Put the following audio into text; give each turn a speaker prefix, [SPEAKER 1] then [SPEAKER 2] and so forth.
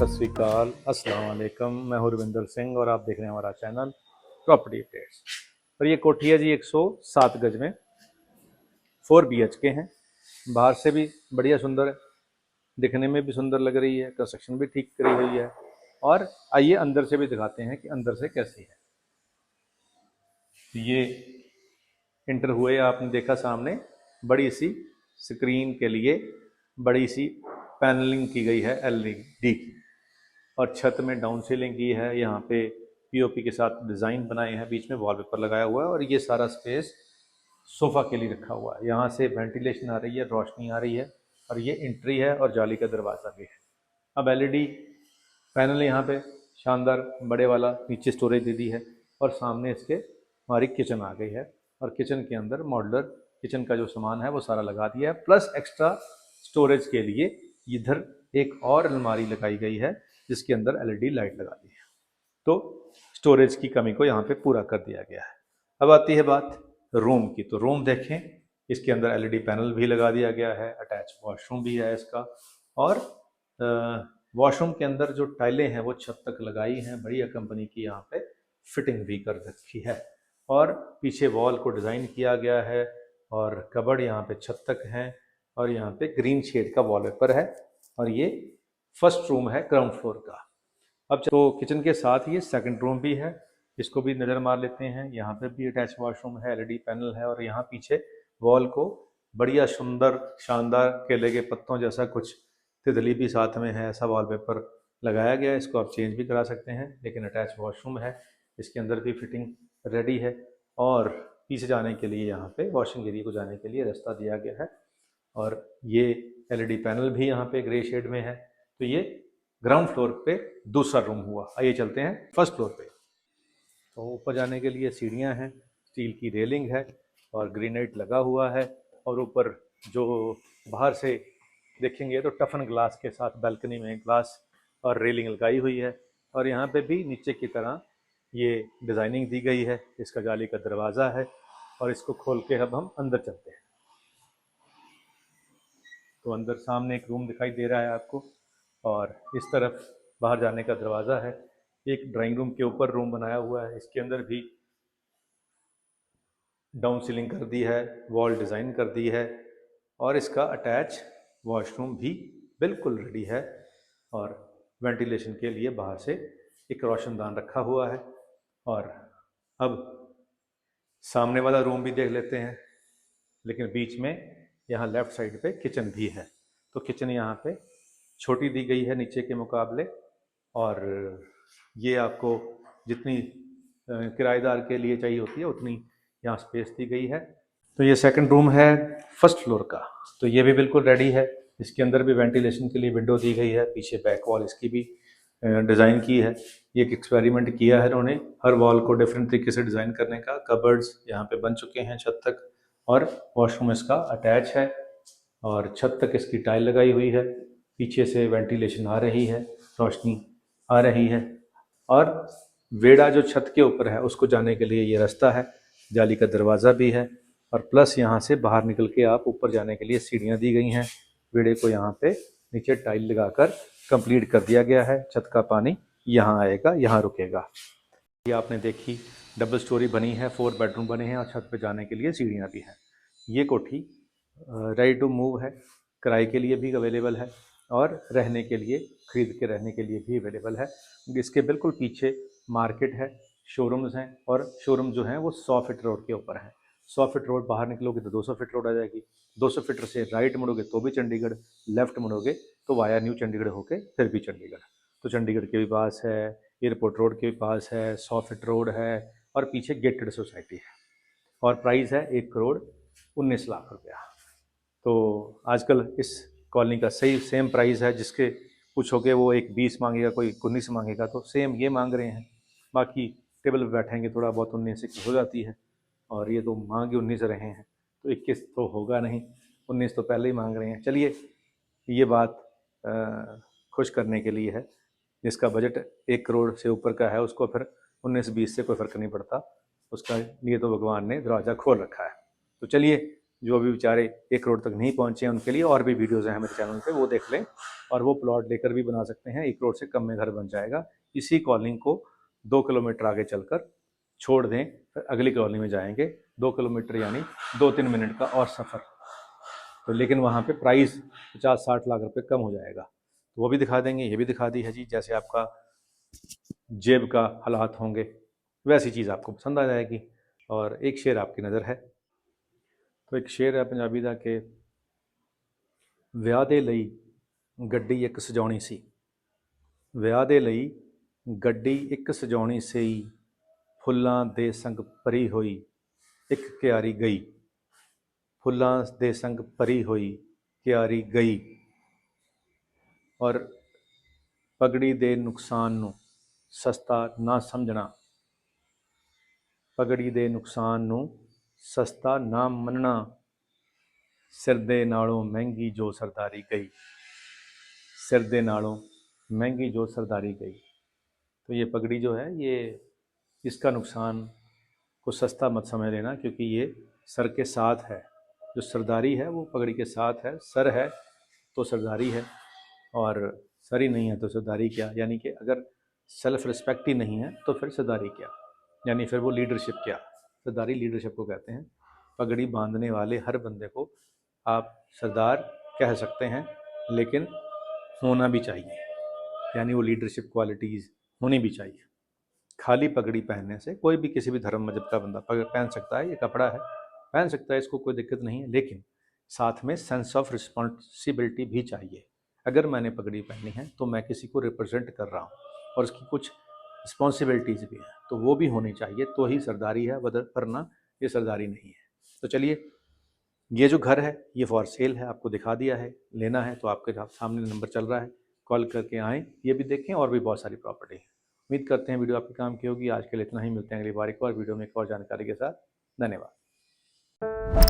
[SPEAKER 1] सत श्री अकाल, अस्सलाम वालेकुम। मैं हूं रविंदर सिंह और आप देख रहे हैं हमारा चैनल प्रॉपर्टी अपडेट्स। और ये कोठी है जी 107 गज में, 4 BHK हैं। बाहर से भी बढ़िया सुंदर है, दिखने में भी सुंदर लग रही है, कंस्ट्रक्शन भी ठीक करी हुई है। और आइए अंदर से भी दिखाते हैं कि अंदर से कैसी है। ये इंटर हुए आपने देखा सामने बड़ी सी स्क्रीन के लिए बड़ी सी पैनलिंग की गई है LED की, और छत में डाउन सीलिंग की है। यहाँ पे POP के साथ डिज़ाइन बनाए हैं, बीच में वॉलपेपर लगाया हुआ है और ये सारा स्पेस सोफ़ा के लिए रखा हुआ है। यहाँ से वेंटिलेशन आ रही है, रोशनी आ रही है और ये एंट्री है और जाली का दरवाज़ा भी है। अब LED पैनल यहाँ पे शानदार बड़े वाला नीचे स्टोरेज दे दी है और सामने इसके हमारी किचन आ गई है। और किचन के अंदर मॉड्यूलर किचन का जो सामान है वो सारा लगा दिया है, प्लस एक्स्ट्रा स्टोरेज के लिए इधर एक और अलमारी लगाई गई है जिसके अंदर LED लाइट लगा दी है। तो स्टोरेज की कमी को यहाँ पे पूरा कर दिया गया है। अब आती है बात रूम की, तो रूम देखें, इसके अंदर LED पैनल भी लगा दिया गया है, अटैच वॉशरूम भी है इसका। और वॉशरूम के अंदर जो टाइलें हैं वो छत तक लगाई हैं, बढ़िया कंपनी की यहाँ पे फिटिंग भी कर रखी है। और पीछे वॉल को डिज़ाइन किया गया है और कबर्ड यहाँ पे छत तक हैं और यहाँ पे ग्रीन शेड का वॉलपेपर है। और ये फर्स्ट रूम है ग्राउंड फ्लोर का। अब तो किचन के साथ ये सेकंड रूम भी है, इसको भी नज़र मार लेते हैं। यहाँ पे भी अटैच वॉशरूम है, LED पैनल है और यहाँ पीछे वॉल को बढ़िया सुंदर शानदार केले के पत्तों जैसा कुछ तितली भी साथ में है, ऐसा वॉलपेपर लगाया गया है। इसको आप चेंज भी करा सकते हैं, लेकिन अटैच वॉशरूम है, इसके अंदर भी फिटिंग रेडी है। और पीछे जाने के लिए यहाँ पे वॉशिंग एरिया को जाने के लिए रास्ता दिया गया है। और ये LED पैनल भी यहाँ पे ग्रे शेड में है। तो ये ग्राउंड फ्लोर पे दूसरा रूम हुआ। आइए चलते हैं फर्स्ट फ्लोर पे। तो ऊपर जाने के लिए सीढ़ियाँ हैं, स्टील की रेलिंग है और ग्रेनाइट लगा हुआ है। और ऊपर जो बाहर से देखेंगे तो टफन ग्लास के साथ बालकनी में ग्लास और रेलिंग लगाई हुई है। और यहाँ पे भी नीचे की तरह ये डिज़ाइनिंग दी गई है। इसका जाली का दरवाज़ा है और इसको खोल के अब हम अंदर चलते हैं। तो अंदर सामने एक रूम दिखाई दे रहा है आपको और इस तरफ बाहर जाने का दरवाज़ा है। एक ड्राइंग रूम के ऊपर रूम बनाया हुआ है, इसके अंदर भी डाउन सीलिंग कर दी है, वॉल डिज़ाइन कर दी है और इसका अटैच वॉशरूम भी बिल्कुल रेडी है। और वेंटिलेशन के लिए बाहर से एक रोशनदान रखा हुआ है। और अब सामने वाला रूम भी देख लेते हैं, लेकिन बीच में यहाँ लेफ़्ट साइड पे किचन भी है। तो किचन यहाँ पे छोटी दी गई है नीचे के मुकाबले, और ये आपको जितनी किराएदार के लिए चाहिए होती है उतनी यहाँ स्पेस दी गई है। तो ये सेकंड रूम है फर्स्ट फ्लोर का, तो ये भी बिल्कुल रेडी है। इसके अंदर भी वेंटिलेशन के लिए विंडो दी गई है, पीछे बैक वॉल इसकी भी डिज़ाइन की है। ये एक एक्सपेरिमेंट किया है इन्होंने, हर वॉल को डिफरेंट तरीके से डिज़ाइन करने का। कबर्ड्स यहाँ पे बन चुके हैं छत तक और वॉशरूम इसका अटैच है और छत तक इसकी टाइल लगाई हुई है। पीछे से वेंटिलेशन आ रही है, रोशनी आ रही है। और वेड़ा जो छत के ऊपर है उसको जाने के लिए ये रास्ता है, जाली का दरवाज़ा भी है। और प्लस यहाँ से बाहर निकल के आप ऊपर जाने के लिए सीढ़ियाँ दी गई हैं। वेड़े को यहाँ पे नीचे टाइल लगाकर कंप्लीट कर दिया गया है। छत का पानी यहाँ आएगा, यहाँ रुकेगा। ये आपने देखी डबल स्टोरी बनी है, 4 बेडरूम बने हैं और छत पे जाने के लिए सीढ़ियाँ भी हैं। ये कोठी रेडी टू मूव है, किराए के लिए भी अवेलेबल है और रहने के लिए, खरीद के रहने के लिए भी अवेलेबल है। इसके बिल्कुल पीछे मार्केट है, शोरूम्स हैं और शोरूम जो हैं वो 100 फीट रोड के ऊपर हैं। 100 फीट रोड बाहर निकलोगे तो 200 फीट रोड आ जाएगी, 200 फीट से राइट मुड़ोगे तो भी चंडीगढ़, लेफ्ट मुड़ोगे तो वाया न्यू चंडीगढ़ होके फिर भी चंडीगढ़। तो चंडीगढ़ के भी पास है, एयरपोर्ट रोड के भी पास है, 100 फीट रोड है और पीछे गेटेड सोसाइटी है। और प्राइस है 1,19,00,000 रुपया। तो आजकल इस कॉलोनी का सही सेम प्राइस है। जिसके पूछोगे वो एक 20 मांगेगा, कोई 19 मांगेगा, तो सेम ये मांग रहे हैं। बाकी टेबल पर बैठेंगे थोड़ा बहुत 19 की हो जाती है और ये तो मांग ही 19 रहे हैं, तो 21 तो होगा नहीं, 19 तो पहले ही मांग रहे हैं। चलिए, ये बात खुश करने के लिए है। जिसका बजट 1 करोड़ से ऊपर का है उसको फिर 19-20 से कोई फ़र्क नहीं पड़ता, उसका लिए तो भगवान ने दरवाज़ा खोल रखा है। तो चलिए, जो अभी बेचारे 1 करोड़ तक नहीं पहुँचे हैं उनके लिए और भी वीडियोज़ हैं मेरे चैनल पे, वो देख लें और वो प्लॉट लेकर भी बना सकते हैं। 1 करोड़ से कम में घर बन जाएगा। इसी कॉलोनी को 2 किलोमीटर आगे चलकर छोड़ दें, फिर अगली कॉलोनी में जाएंगे। 2 किलोमीटर यानी 2-3 मिनट का और सफ़र। तो लेकिन वहाँ पे प्राइस 50-60 लाख रुपए कम हो जाएगा। तो वो भी दिखा देंगे, ये भी दिखा दी है जी। जैसे आपका जेब का हालात होंगे वैसी चीज़ आपको पसंद आ जाएगी। और एक शेर आपकी नज़र है, तो एक शेर है पंजाबी का कि ਵਿਆਹ ਦੇ ਲਈ ਗੱਡੀ ਇੱਕ ਸਜਾਉਣੀ ਸੀ, ਵਿਆਹ ਦੇ ਲਈ ਗੱਡੀ ਇੱਕ ਸਜਾਉਣੀ ਸੀ, ਫੁੱਲਾਂ ਦੇ ਸੰਗ ਭਰੀ ਹੋਈ ਇੱਕ ਕਿਆਰੀ ਗਈ, ਫੁੱਲਾਂ ਦੇ ਸੰਗ ਭਰੀ ਹੋਈ ਕਿਆਰੀ ਗਈ। और पगड़ी दे नुकसान नू सस्ता ना समझना, पगड़ी दे नुकसान नू सस्ता ना मनना, सिर दे नालों महंगी जो सरदारी गई, सिर दे नालों महंगी जो सरदारी गई। तो ये पगड़ी जो है ये इसका नुकसान को सस्ता मत समझ लेना, क्योंकि ये सर के साथ है। जो सरदारी है वो पगड़ी के साथ है। सर है तो सरदारी है, और सर ही नहीं है तो सरदारी क्या। यानी कि अगर सेल्फ रिस्पेक्ट ही नहीं है तो फिर सरदारी क्या, यानी फिर वो लीडरशिप क्या। सरदारी लीडरशिप को कहते हैं। पगड़ी बांधने वाले हर बंदे को आप सरदार कह सकते हैं, लेकिन होना भी चाहिए, यानी वो लीडरशिप क्वालिटीज़ होनी भी चाहिए। खाली पगड़ी पहनने से कोई भी किसी भी धर्म मजहब का बंदा पहन सकता है, ये कपड़ा है, पहन सकता है, इसको कोई दिक्कत नहीं है। लेकिन साथ में सेंस ऑफ रिस्पॉन्सिबिलिटी भी चाहिए। अगर मैंने पगड़ी पहनी है तो मैं किसी को रिप्रेजेंट कर रहा हूँ और उसकी कुछ रिस्पॉन्सिबिलिटीज़ भी हैं, तो वो भी होनी चाहिए, तो ही सरदारी है, वरना ये सरदारी नहीं है। तो चलिए, ये जो घर है ये फॉर सेल है, आपको दिखा दिया है। लेना है तो आपके सामने नंबर चल रहा है, कॉल करके आएँ, ये भी देखें। और भी बहुत सारी प्रॉपर्टी है। उम्मीद करते हैं वीडियो आपके काम की होगी। आज के लिए इतना ही, मिलते हैं अगली बार एक और वीडियो में एक और जानकारी के साथ। धन्यवाद।